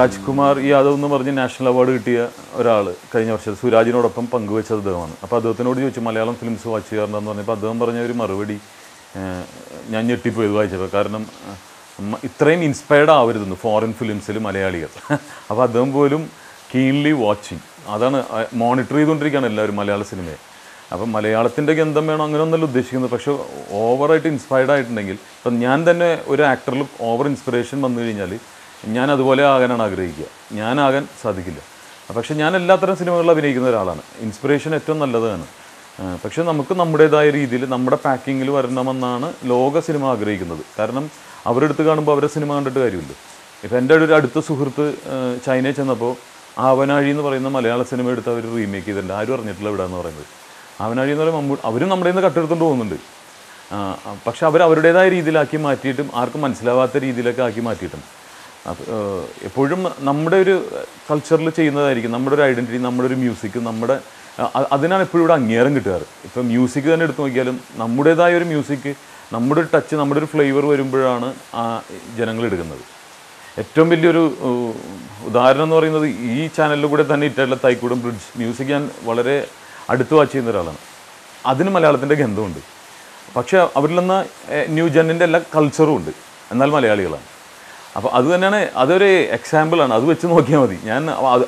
രാജ്കുമാർ യാദവ് എന്ന് പറഞ്ഞ് national award കിട്ടിയ ഒരാൾ കഴിഞ്ഞ വർഷം സുരാജിനോടൊപ്പം പങ്കുവെച്ചത് അദ്ദേഹമാണ്. അപ്പോൾ അദ്ദേഹത്തിനോട് ചോദിച്ചു മലയാളം ഫിലിംസ് വാച്ച് ചെയ്യാറുണ്ടെന്ന് പറഞ്ഞപ്പോൾ അദ്ദേഹം പറഞ്ഞ ഒരു മറുപടി ഞാൻ ഞെട്ടിപ്പോയത് വായിച്ചപ്പോൾ. കാരണം ഇത്രയും ഇൻസ്പയർഡ് ആവരുതെന്ന് ഫോറിൻ ഫിലിംസിൽ മലയാളികൾ. അപ്പോൾ അദ്ദേഹം പോലും കീൻലി വാച്ചിങ്, അതാണ് മോണിറ്റർ ചെയ്തുകൊണ്ടിരിക്കുകയാണ് എല്ലാവരും മലയാള സിനിമയെ. അപ്പം മലയാളത്തിൻ്റെ ഗന്ധം വേണം അങ്ങനെയൊന്നല്ല ഉദ്ദേശിക്കുന്നത്. പക്ഷേ ഓവറായിട്ട് ഇൻസ്പയർഡ് ആയിട്ടുണ്ടെങ്കിൽ, ഇപ്പം ഞാൻ തന്നെ ഒരു ആക്ടറിൽ ഓവർ ഇൻസ്പിറേഷൻ വന്നു കഴിഞ്ഞാൽ ഞാൻ അതുപോലെ ആകാനാണ് ആഗ്രഹിക്കുക, ഞാനാകാൻ സാധിക്കില്ല. പക്ഷേ ഞാൻ എല്ലാത്തരം സിനിമകളിൽ അഭിനയിക്കുന്ന ഒരാളാണ്. ഇൻസ്പിറേഷൻ ഏറ്റവും നല്ലതാണ്. പക്ഷേ നമുക്ക് നമ്മുടേതായ രീതിയിൽ നമ്മുടെ പാക്കിങ്ങിൽ വരണമെന്നാണ് ലോക സിനിമ ആഗ്രഹിക്കുന്നത്. കാരണം അവരുടെ അടുത്ത് കാണുമ്പോൾ അവരുടെ സിനിമ കണ്ടിട്ട് കാര്യമില്ല. ഇപ്പം എൻ്റെ ഒരു അടുത്ത സുഹൃത്ത് ചൈനയിൽ ചെന്നപ്പോൾ ആവനാഴി എന്ന് പറയുന്ന മലയാള സിനിമ എടുത്ത് അവർ റീമേക്ക് ചെയ്തിട്ടുണ്ട്. ആരും അറിഞ്ഞിട്ടില്ല ഇവിടെ എന്ന് പറയുന്നത്. ആവനാഴി എന്ന് പറയുമ്പോൾ അവരും നമ്മുടെ നിന്ന് കട്ടെടുത്തുകൊണ്ട് പോകുന്നുണ്ട്. പക്ഷെ അവരുടേതായ രീതിയിലാക്കി മാറ്റിയിട്ടും ആർക്കും മനസ്സിലാവാത്ത രീതിയിലൊക്കെ ആക്കി മാറ്റിയിട്ടും എപ്പോഴും നമ്മുടെ ഒരു കൾച്ചറിൽ ചെയ്യുന്നതായിരിക്കും നമ്മുടെ ഒരു ഐഡൻറ്റിറ്റി, നമ്മുടെ ഒരു മ്യൂസിക്, നമ്മുടെ അതിനാണ് എപ്പോഴും ഇവിടെ അംഗീകാരം കിട്ടാറ്. ഇപ്പം മ്യൂസിക് തന്നെ എടുത്തു നോക്കിയാലും നമ്മുടേതായ ഒരു മ്യൂസിക്, നമ്മുടെ ഒരു ടച്ച്, നമ്മുടെ ഒരു ഫ്ലേവർ വരുമ്പോഴാണ് ജനങ്ങൾ എടുക്കുന്നത്. ഏറ്റവും വലിയൊരു ഉദാഹരണം എന്ന് പറയുന്നത് ഈ ചാനലിൽ കൂടെ തന്നെ ഇട്ടായിട്ടുള്ള തൈക്കൂടം ബ്രിഡ്ജ് മ്യൂസിക് ഞാൻ വളരെ അടുത്ത് വാച്ച് ചെയ്യുന്ന ഒരാളാണ്. അതിന് മലയാളത്തിൻ്റെ ഗന്ധമുണ്ട്. പക്ഷേ അവരിൽ നിന്ന് ന്യൂ ജെന്നിൻ്റെ എല്ലാ കൾച്ചറും ഉണ്ട്, എന്നാൽ മലയാളികളാണ്. അപ്പോൾ അത് തന്നെയാണ്, അതൊരു എക്സാമ്പിളാണ്. അത് വെച്ച് നോക്കിയാൽ മതി. ഞാൻ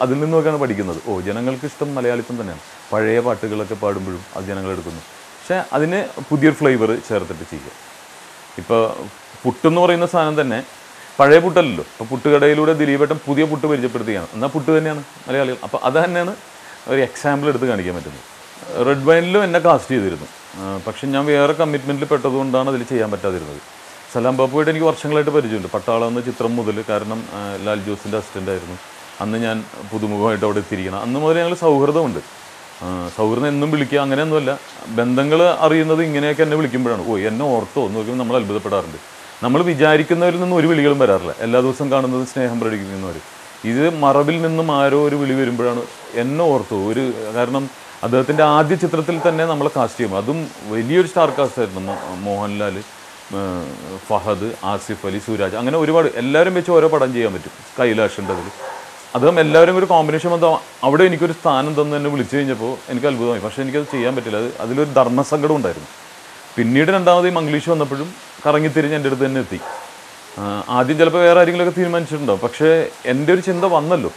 അതിൽ നിന്ന് നോക്കിയാണ് പഠിക്കുന്നത്. ജനങ്ങൾക്ക് ഇഷ്ടം മലയാളിത്തം തന്നെയാണ്. പഴയ പാട്ടുകളൊക്കെ പാടുമ്പോഴും അത് ജനങ്ങളെടുക്കുന്നു. പക്ഷേ അതിന് പുതിയൊരു ഫ്ലേവർ ചേർത്തിട്ട് ചെയ്യുക. ഇപ്പോൾ പുട്ടെന്ന് പറയുന്ന സാധനം തന്നെ പഴയ പുട്ടല്ലല്ലോ. ഇപ്പോൾ പുട്ടുകടയിലൂടെ ദിലീപേട്ടൻ പുതിയ പുട്ട് പരിചയപ്പെടുത്തുകയാണ്. എന്നാൽ പുട്ട് തന്നെയാണ് മലയാളികൾ. അപ്പോൾ അത് തന്നെയാണ് ഒരു എക്സാമ്പിൾ എടുത്ത് കാണിക്കാൻ പറ്റുന്നത്. റെഡ് വൈനിലും എന്നെ കാസ്റ്റ് ചെയ്തിരുന്നു. പക്ഷെ ഞാൻ വേറെ കമ്മിറ്റ്മെൻറ്റിൽ പെട്ടതുകൊണ്ടാണ് അതിൽ ചെയ്യാൻ പറ്റാതിരുന്നത്. സലാം ബാപ്പുവായിട്ട് എനിക്ക് വർഷങ്ങളായിട്ട് പരിചയമുണ്ട്. പട്ടാളം എന്ന ചിത്രം മുതൽ. കാരണം ലാൽ ജോസിൻ്റെ അസിസ്റ്റൻ്റ് ആയിരുന്നു. അന്ന് ഞാൻ പുതുമുഖമായിട്ട് അവിടെ എത്തിയിരിക്കണം. അന്ന് മുതൽ ഞങ്ങൾ സൗഹൃദമുണ്ട്. സൗഹൃദം എന്നും വിളിക്കുക അങ്ങനെയൊന്നുമല്ല. ബന്ധങ്ങൾ അറിയുന്നത് ഇങ്ങനെയൊക്കെ എന്നെ വിളിക്കുമ്പോഴാണ്. എന്നെ ഓർത്തോ എന്ന് നോക്കുമ്പോൾ നമ്മൾ അത്ഭുതപ്പെടാറുണ്ട്. നമ്മൾ വിചാരിക്കുന്നവരിൽ നിന്നും ഒരു വിളികളും വരാറില്ല. എല്ലാ ദിവസവും കാണുന്നത് സ്നേഹം പ്രകടിപ്പിക്കുന്നവർ. ഇത് മറവിൽ നിന്നും ആരോ ഒരു വിളി വരുമ്പോഴാണ് എന്നെ ഓർത്തു. കാരണം അദ്ദേഹത്തിൻ്റെ ആദ്യ ചിത്രത്തിൽ തന്നെ നമ്മളെ കാസ്റ്റ് ചെയ്യുമ്പോൾ അതും വലിയൊരു സ്റ്റാർ കാസ്റ്റ് ആയിരുന്നു. മോഹൻലാൽ, ഫഹദ്, ആസിഫ് അലി, സുരാജ്, അങ്ങനെ ഒരുപാട് എല്ലാവരും വെച്ച് ഓരോ പടം ചെയ്യാൻ പറ്റും. കൈലാഷുണ്ട് അതിൽ. അദ്ദേഹം എല്ലാവരും ഒരു കോമ്പിനേഷൻ വന്നാൽ അവിടെ എനിക്കൊരു സ്ഥാനം തന്ന് എന്നെ വിളിച്ചു കഴിഞ്ഞപ്പോൾ എനിക്ക് അത്ഭുതമായി. പക്ഷേ എനിക്കത് ചെയ്യാൻ പറ്റില്ല. അതിലൊരു ധർമ്മസങ്കടം ഉണ്ടായിരുന്നു. പിന്നീട് രണ്ടാമത് ഈ മംഗ്ലീഷ് വന്നപ്പോഴും കറങ്ങിത്തിരിഞ്ഞ് എൻ്റെ അടുത്ത് തന്നെ എത്തി. ആദ്യം ചിലപ്പോൾ വേറെ ആരെങ്കിലുമൊക്കെ തീരുമാനിച്ചിട്ടുണ്ടാവും. പക്ഷേ എൻ്റെ ഒരു ചിന്ത വന്നല്ലോ.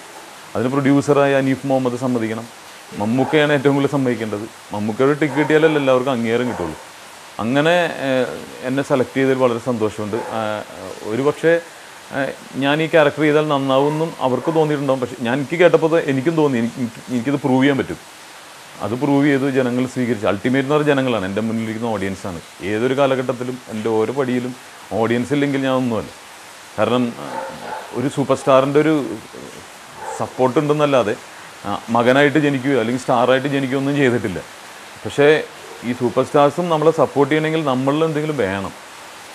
അതിന് പ്രൊഡ്യൂസറായ അനീഫ് മുഹമ്മദ് സമ്മതിക്കണം. മമ്മൂക്കയാണ് ഏറ്റവും കൂടുതൽ സമ്മതിക്കേണ്ടത്. മമ്മൂക്കയുടെ ടിക്കറ്റ് കിട്ടിയാലല്ലേ എല്ലാവർക്കും അംഗീകാരം കിട്ടുള്ളൂ. അങ്ങനെ എന്നെ സെലക്ട് ചെയ്തതിൽ വളരെ സന്തോഷമുണ്ട്. ഒരു പക്ഷേ ഞാൻ ഈ ക്യാരക്ടർ ചെയ്താൽ നന്നാവുമെന്നും അവർക്ക് തോന്നിയിട്ടുണ്ടാകും. പക്ഷേ എനിക്ക് കേട്ടപ്പോൾ എനിക്കും തോന്നി എനിക്കിത് പ്രൂവ് ചെയ്യാൻ പറ്റും. അത് പ്രൂവ് ചെയ്ത് ജനങ്ങൾ സ്വീകരിച്ചു. അൾട്ടിമേറ്റ് എന്ന് പറഞ്ഞ ജനങ്ങളാണ്, എൻ്റെ മുന്നിലിരിക്കുന്ന ഓഡിയൻസാണ്. ഏതൊരു കാലഘട്ടത്തിലും എൻ്റെ ഓരോ പടിയിലും ഓഡിയൻസ് ഇല്ലെങ്കിൽ ഞാൻ ഒന്നുമല്ല. കാരണം ഒരു സൂപ്പർ സ്റ്റാറിൻ്റെ ഒരു സപ്പോർട്ട് ഉണ്ടെന്നല്ലാതെ മകനായിട്ട് ജനിക്കുകയോ അല്ലെങ്കിൽ സ്റ്റാറായിട്ട് ജനിക്കുകയോ ഒന്നും ചെയ്തിട്ടില്ല. പക്ഷേ ഈ സൂപ്പർ സ്റ്റാർസും നമ്മളെ സപ്പോർട്ട് ചെയ്യണമെങ്കിൽ നമ്മളിൽ എന്തെങ്കിലും വേണം.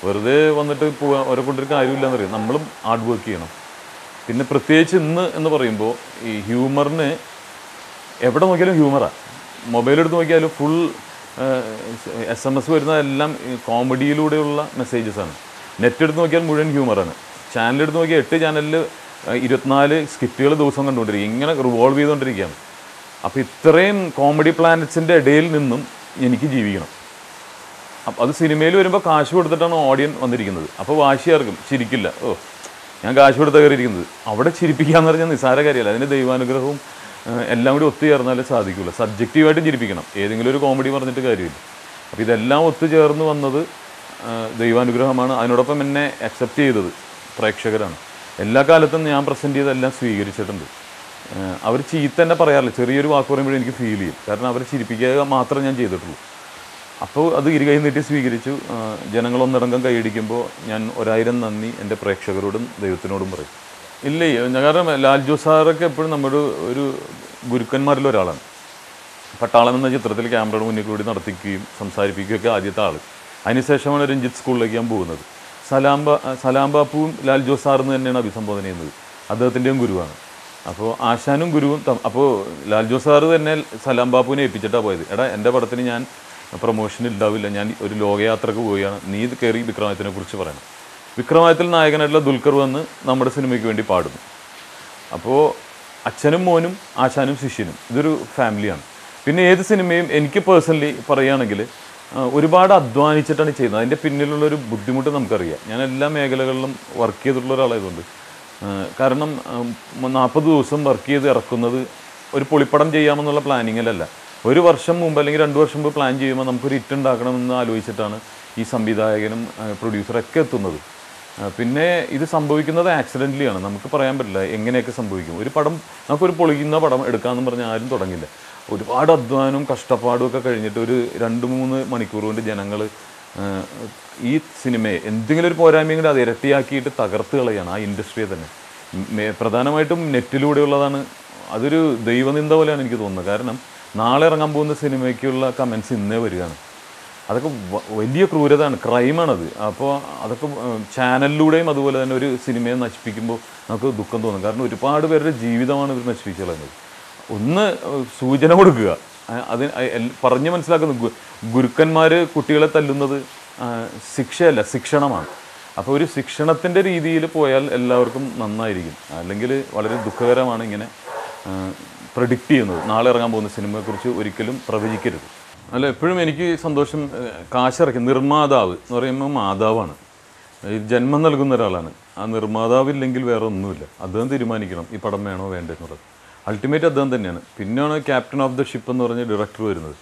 വെറുതെ വന്നിട്ട് പോകാൻ ഓരോ കൊണ്ടൊരു കാര്യമില്ലെന്ന് അറിയാം. നമ്മളും ഹാർഡ് വർക്ക് ചെയ്യണം. പിന്നെ പ്രത്യേകിച്ച് ഇന്ന് എന്ന് പറയുമ്പോൾ ഈ ഹ്യൂമറിന് എവിടെ നോക്കിയാലും ഹ്യൂമറാണ്. മൊബൈലെടുത്ത് നോക്കിയാലും ഫുൾ SMS വരുന്നതെല്ലാം കോമഡിയിലൂടെയുള്ള മെസ്സേജസാണ്. നെറ്റ് എടുത്ത് നോക്കിയാൽ മുഴുവൻ ഹ്യൂമറാണ്. ചാനലെടുത്ത് നോക്കിയാൽ 8 ചാനലിൽ 24 സ്കിറ്റുകൾ ദിവസം കണ്ടുകൊണ്ടിരിക്കും. ഇങ്ങനെ റിവോൾവ് ചെയ്തുകൊണ്ടിരിക്കുകയാണ്. അപ്പോൾ ഇത്രയും കോമഡി പ്ലാനറ്റ്സിൻ്റെ ഇടയിൽ നിന്നും എനിക്ക് ജീവിക്കണം. അപ്പോൾ അത് സിനിമയിൽ വരുമ്പോൾ കാശ് കൊടുത്തിട്ടാണ് ഓഡിയൻ വന്നിരിക്കുന്നത്. അപ്പോൾ വാശിയാർക്കും ചിരിക്കില്ല. ഞാൻ കാശ് കൊടുത്ത കയറിയിരിക്കുന്നത്. അവിടെ ചിരിപ്പിക്കുക എന്ന് പറഞ്ഞാൽ നിസ്സാര കാര്യമല്ല. അതിന് ദൈവാനുഗ്രഹവും എല്ലാം കൂടി ഒത്തുചേർന്നാലേ സാധിക്കുള്ളൂ. സബ്ജക്റ്റീവായിട്ട് ചിരിപ്പിക്കണം. ഏതെങ്കിലും ഒരു കോമഡി പറഞ്ഞിട്ട് കാര്യമില്ല. അപ്പോൾ ഇതെല്ലാം ഒത്തുചേർന്ന് വന്നത് ദൈവാനുഗ്രഹമാണ്. അതിനോടൊപ്പം എന്നെ അക്സെപ്റ്റ് ചെയ്തത് പ്രേക്ഷകരാണ്. എല്ലാ കാലത്തും ഞാൻ പ്രസൻറ്റ് ചെയ്തെല്ലാം സ്വീകരിച്ചിട്ടുണ്ട്. അവർ ചീത്ത തന്നെ പറയാറില്ല. ചെറിയൊരു വാക്ക് പറയുമ്പോഴേ എനിക്ക് ഫീൽ ചെയ്യും. കാരണം അവരെ ചിരിപ്പിക്കുക മാത്രമേ ഞാൻ ചെയ്തിട്ടുള്ളൂ. അപ്പോൾ അത് ഇരുകൈ നീട്ടി സ്വീകരിച്ചു. ജനങ്ങളൊന്നടങ്കം കൈയടിക്കുമ്പോൾ ഞാൻ 1000 നന്ദി എൻ്റെ പ്രേക്ഷകരോടും ദൈവത്തിനോടും പറയും. ഇല്ലേ, കാരണം ലാൽ ജോസ് സാറൊക്കെ എപ്പോഴും നമ്മുടെ ഒരു ഗുരുക്കന്മാരിൽ ഒരാളാണ്. പട്ടാളം എന്ന ചിത്രത്തിൽ ക്യാമറയുടെ മുന്നിൽ കൂടി നടത്തിക്കുകയും സംസാരിപ്പിക്കുകയൊക്കെ ആദ്യത്തെ ആൾ. അതിനുശേഷമാണ് രഞ്ജിത്ത് സ്കൂളിലേക്ക് ഞാൻ പോകുന്നത്. സലാം ബാപ്പുവും ലാൽ ജോസ് സാറെന്ന് തന്നെയാണ് അഭിസംബോധന ചെയ്യുന്നത്. അദ്ദേഹത്തിൻ്റെയും ഗുരുവാണ്. അപ്പോൾ ആശാനും ഗുരുവും അപ്പോൾ ലാൽ ജോസ് സാറ് തന്നെ സലാം ബാപ്പുവിനെ ഏൽപ്പിച്ചിട്ടാണ് പോയത്. എൻ്റെ പടത്തിന് ഞാൻ പ്രൊമോഷൻ ഉണ്ടാവില്ല, ഞാൻ ഒരു ലോകയാത്രക്ക് പോവുകയാണ്, നീ ഇത് കയറി വിക്രമാദിത്യനെ കുറിച്ച് പറയണം. വിക്രമാദിത്യത്തിൽ നായകനായിട്ടുള്ള ദുൽഖർ വന്ന് നമ്മുടെ സിനിമയ്ക്ക് വേണ്ടി പാടുന്നു. അപ്പോൾ അച്ഛനും മോനും ആശാനും ശിഷ്യനും ഇതൊരു ഫാമിലിയാണ്. പിന്നെ ഏത് സിനിമയും എനിക്ക് പേഴ്സണലി പറയുകയാണെങ്കിൽ ഒരുപാട് അധ്വാനിച്ചിട്ടാണ് ചെയ്യുന്നത്. അതിൻ്റെ പിന്നിലുള്ളൊരു ബുദ്ധിമുട്ട് നമുക്കറിയാം. ഞാൻ എല്ലാ മേഖലകളിലും വർക്ക് ചെയ്തിട്ടുള്ള ഒരാളായതുകൊണ്ട്. കാരണം 40 ദിവസം വർക്ക് ചെയ്ത് ഇറക്കുന്നത് ഒരു പൊളിപ്പടം ചെയ്യാമെന്നുള്ള പ്ലാനിങ്ങിലല്ല. ഒരു വർഷം മുമ്പ് അല്ലെങ്കിൽ 2 വർഷം മുമ്പ് പ്ലാൻ ചെയ്യുമ്പോൾ നമുക്കൊരു ഹിറ്റ് ഉണ്ടാക്കണമെന്ന് ആലോചിച്ചിട്ടാണ് ഈ സംവിധായകനും പ്രൊഡ്യൂസറൊക്കെ എത്തുന്നത്. പിന്നെ ഇത് സംഭവിക്കുന്നത് ആക്സിഡൻ്റലി ആണ്. നമുക്ക് പറയാൻ പറ്റില്ല എങ്ങനെയൊക്കെ സംഭവിക്കും. ഒരു പടം നമുക്കൊരു പൊളിക്കുന്ന പടം എടുക്കാമെന്ന് പറഞ്ഞാൽ ആരും തുടങ്ങില്ല. ഒരുപാട് അധ്വാനവും കഷ്ടപ്പാടും ഒക്കെ കഴിഞ്ഞിട്ട് ഒരു 2-3 മണിക്കൂർ കൊണ്ട് ജനങ്ങൾ ഈ സിനിമയെ എന്തെങ്കിലും ഒരു പോരായ്മയെങ്കിലും അത് ഇരട്ടിയാക്കിയിട്ട് തകർത്ത് കളയാണ് ആ ഇൻഡസ്ട്രിയെ തന്നെ. പ്രധാനമായിട്ടും നെറ്റിലൂടെയുള്ളതാണ്. അതൊരു ദൈവനിന്ദ പോലെയാണ് എനിക്ക് തോന്നുന്നത്. കാരണം നാളെ ഇറങ്ങാൻ പോകുന്ന സിനിമയ്ക്കുള്ള കമൻസ് ഇന്നേ വരികയാണ്. അതൊക്കെ വലിയ ക്രൂരതയാണ്, ക്രൈമാണത്. അപ്പോൾ അതൊക്കെ ചാനലിലൂടെയും അതുപോലെ തന്നെ ഒരു സിനിമയെ നശിപ്പിക്കുമ്പോൾ നമുക്ക് ദുഃഖം തോന്നും. കാരണം ഒരുപാട് പേരുടെ ജീവിതമാണ് ഇവർ നശിപ്പിച്ചു കളയുന്നത്. ഒന്ന് സൂചന കൊടുക്കുക, അത് പറഞ്ഞ് മനസ്സിലാക്കുന്ന ഗുരുക്കന്മാർ കുട്ടികളെ തല്ലുന്നത് ശിക്ഷയല്ല, ശിക്ഷണമാണ്. അപ്പോൾ ഒരു ശിക്ഷണത്തിൻ്റെ രീതിയിൽ പോയാൽ എല്ലാവർക്കും നന്നായിരിക്കും. അല്ലെങ്കിൽ വളരെ ദുഃഖകരമാണ് ഇങ്ങനെ പ്രഡിക്റ്റ് ചെയ്യുന്നത്. നാളെ ഇറങ്ങാൻ പോകുന്ന സിനിമയെക്കുറിച്ച് ഒരിക്കലും പ്രവചിക്കരുത്. അല്ല, എപ്പോഴും എനിക്ക് സന്തോഷം കാശിറക്കി നിർമ്മാതാവ് എന്ന് പറയുമ്പോൾ മാതാവാണ്, ജന്മം നൽകുന്ന ഒരാളാണ്. ആ നിർമ്മാതാവില്ലെങ്കിൽ വേറെ ഒന്നുമില്ല. അദ്ദേഹം തീരുമാനിക്കണം ഈ പടം വേണോ വേണ്ടെന്നുള്ളത്. അൾട്ടിമേറ്റ് അദ്ദേഹം തന്നെയാണ്. പിന്നെയാണ് ക്യാപ്റ്റൻ ഓഫ് ദ ഷിപ്പ് എന്ന് പറഞ്ഞ ഡയറക്ടർ വരുന്നത്.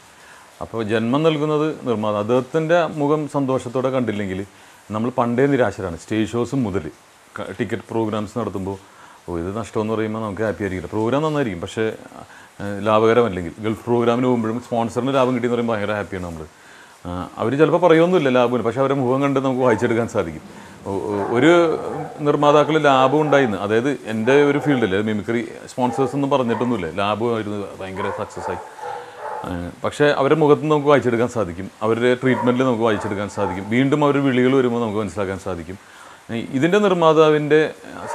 അപ്പോൾ ജന്മം നൽകുന്നത് നിർമ്മാതാവ്. അദ്ദേഹത്തിൻ്റെ മുഖം സന്തോഷത്തോടെ കണ്ടില്ലെങ്കിൽ നമ്മൾ പണ്ടേ നിരാശരാണ്. സ്റ്റേജ് ഷോസ് മുതൽ ടിക്കറ്റ് പ്രോഗ്രാംസ് നടത്തുമ്പോൾ ഇത് നഷ്ടമെന്ന് പറയുമ്പോൾ നമുക്ക് ഹാപ്പി ആയിരിക്കില്ല. പ്രോഗ്രാം നന്നായിരിക്കും, പക്ഷേ ലാഭകരമല്ലെങ്കിൽ. ഗൾഫ് പ്രോഗ്രാമിന് പോകുമ്പോഴും സ്പോൺസറിന് ലാഭം കിട്ടിയെന്ന് പറയുമ്പോൾ ഭയങ്കര ഹാപ്പിയാണ് നമ്മൾ. അവർ ചിലപ്പോൾ പറയുമൊന്നുമില്ല ലാഭമില്ല, പക്ഷേ അവരുടെ മുഖം കണ്ട് നമുക്ക് വായിച്ചെടുക്കാൻ സാധിക്കും. ഒരു നിർമ്മാതാക്കൾ ലാഭം ഉണ്ടായിരുന്നു, അതായത് എൻ്റെ ഒരു ഫീൽഡിൽ മിമിക്രി സ്പോൺസേഴ്സ് ഒന്നും പറഞ്ഞിട്ടൊന്നുമില്ല, ലാഭമായിരുന്നു, ഭയങ്കര സക്സസ് ആയി. പക്ഷേ അവരുടെ മുഖത്ത് നമുക്ക് വായിച്ചെടുക്കാൻ സാധിക്കും, അവരുടെ ട്രീറ്റ്മെൻറ്റിൽ നമുക്ക് വായിച്ചെടുക്കാൻ സാധിക്കും. വീണ്ടും അവർ വിളികൾ വരുമ്പോൾ നമുക്ക് മനസ്സിലാക്കാൻ സാധിക്കും. ഇതിൻ്റെ നിർമ്മാതാവിൻ്റെ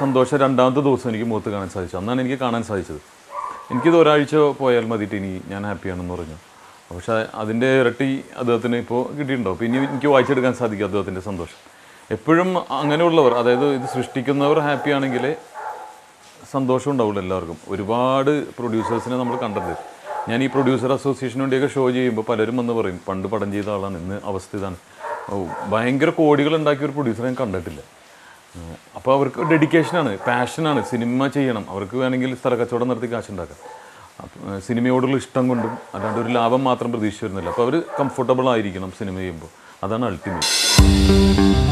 സന്തോഷം 2ാമത്തെ ദിവസം എനിക്ക് മുഖത്ത് കാണാൻ സാധിച്ചു. അന്നാണ് എനിക്ക് കാണാൻ സാധിച്ചത്. എനിക്കിത് ഒരാഴ്ച പോയാൽ മതിയിട്ട് ഇനി ഞാൻ ഹാപ്പിയാണെന്ന് പറഞ്ഞു. പക്ഷേ അതിൻ്റെ ഇരട്ടി അദ്ദേഹത്തിന് ഇപ്പോൾ കിട്ടിയിട്ടുണ്ടാവും. പിന്നെ എനിക്ക് വായിച്ചെടുക്കാൻ സാധിക്കും അദ്ദേഹത്തിൻ്റെ സന്തോഷം. എപ്പോഴും അങ്ങനെയുള്ളവർ, അതായത് ഇത് സൃഷ്ടിക്കുന്നവർ ഹാപ്പി ആണെങ്കിൽ സന്തോഷം ഉണ്ടാവുള്ളൂ എല്ലാവർക്കും. ഒരുപാട് പ്രൊഡ്യൂസേഴ്സിനെ നമ്മൾ കണ്ടത്. ഞാൻ ഈ പ്രൊഡ്യൂസർ അസോസിയേഷന് വേണ്ടിയൊക്കെ ഷോ ചെയ്യുമ്പോൾ പലരും വന്ന് പറയും പണ്ട് പടം ചെയ്ത ആളാണ്, ഇന്ന് അവസ്ഥ ഇതാണ്. ഭയങ്കര കോടികൾ ഉണ്ടാക്കിയ ഒരു പ്രൊഡ്യൂസറെ ഞാൻ കണ്ടിട്ടില്ല. അപ്പോൾ അവർക്ക് ഡെഡിക്കേഷനാണ്, പാഷനാണ്, സിനിമ ചെയ്യണം. അവർക്ക് വേണമെങ്കിൽ സ്ഥലക്കച്ചവടം നടത്തി കാശുണ്ടാക്കാം. സിനിമയോടുള്ള ഇഷ്ടം കൊണ്ടും, അല്ലാണ്ട് ഒരു ലാഭം മാത്രം പ്രതീക്ഷിച്ച് വരുന്നില്ല. അപ്പോൾ അവർ കംഫർട്ടബിൾ ആയിരിക്കണം സിനിമ ചെയ്യുമ്പോൾ. അതാണ് അൾട്ടിമേറ്റ്.